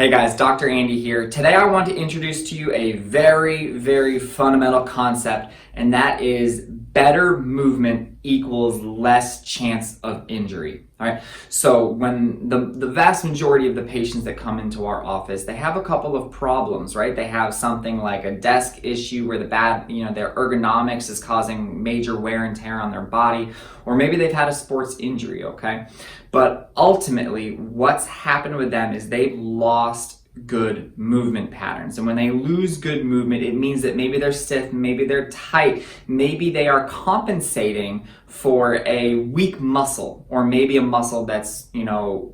Hey guys, Dr. Andy here. Today I want to introduce to you a very fundamental concept, and that is better movement equals less chance of injury. All right. So when the vast majority of the patients that come into our office, they have a couple of problems, right? They have something like a desk issue where their ergonomics is causing major wear and tear on their body, or maybe they've had a sports injury, okay? But ultimately, what's happened with them is they've lost good movement patterns. And when they lose good movement, it means that maybe they're stiff, maybe they're tight, maybe they are compensating for a weak muscle, or maybe a muscle that's,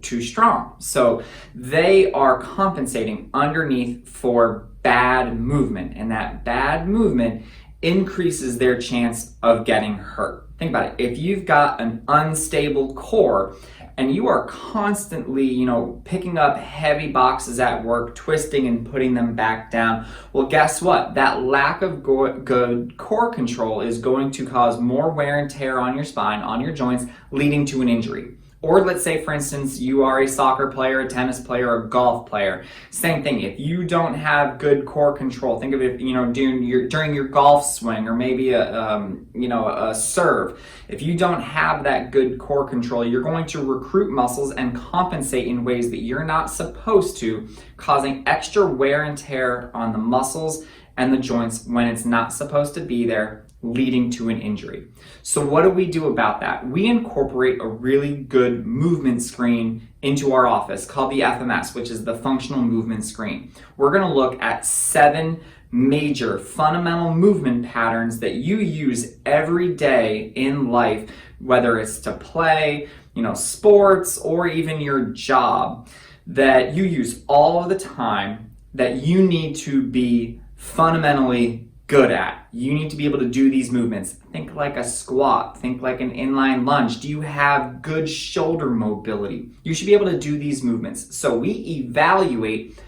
too strong. So they are compensating underneath for bad movement, and that bad movement increases their chance of getting hurt. Think about it. If you've got an unstable core and you are constantly, picking up heavy boxes at work, twisting and putting them back down, well, guess what? That lack of good core control is going to cause more wear and tear on your spine, on your joints, leading to an injury. Or let's say, for instance, you are a soccer player, a tennis player, a golf player. Same thing. If you don't have good core control, think of it, during your golf swing, or maybe a serve. If you don't have that good core control, you're going to recruit muscles and compensate in ways that you're not supposed to, causing extra wear and tear on the muscles and the joints when it's not supposed to be there, leading to an injury. So what do we do about that? We incorporate a really good movement screen into our office called the FMS, which is the functional movement screen. We're going to look at 7 major fundamental movement patterns that you use every day in life, whether it's to play, sports, or even your job, that you use all of the time, that you need to be fundamentally good at. You need to be able to do these movements. Think like a squat, think like an inline lunge. Do you have good shoulder mobility? You should be able to do these movements. So we evaluate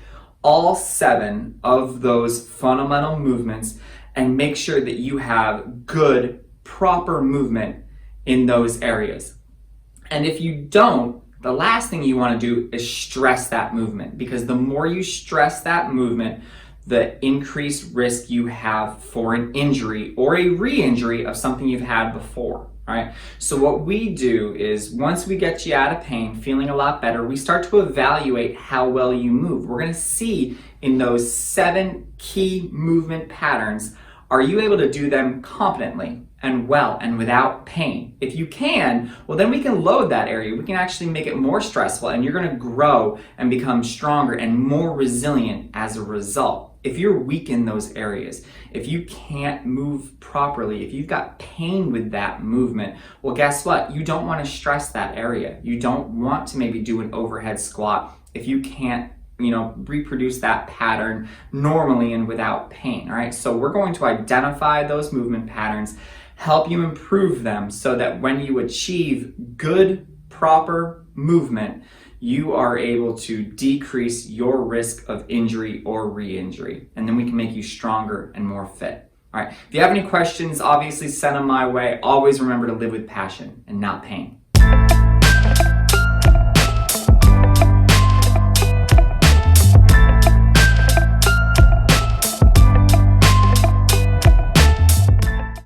all 7 of those fundamental movements and make sure that you have good, proper movement in those areas. And if you don't, the last thing you want to do is stress that movement, because the more you stress that movement, the increased risk you have for an injury or a re-injury of something you've had before. All right. So what we do is, once we get you out of pain, feeling a lot better, we start to evaluate how well you move. We're going to see in those 7 key movement patterns, are you able to do them competently and well and without pain? If you can, well, then we can load that area. We can actually make it more stressful, and you're going to grow and become stronger and more resilient as a result. If you're weak in those areas, if you can't move properly, if you've got pain with that movement, well, guess what? You don't want to stress that area. You don't want to maybe do an overhead squat if you can't reproduce that pattern normally and without pain. All right. So we're going to identify those movement patterns, help you improve them so that when you achieve good, proper movement, you are able to decrease your risk of injury or re-injury. And then we can make you stronger and more fit. All right. If you have any questions, obviously send them my way. Always remember to live with passion and not pain.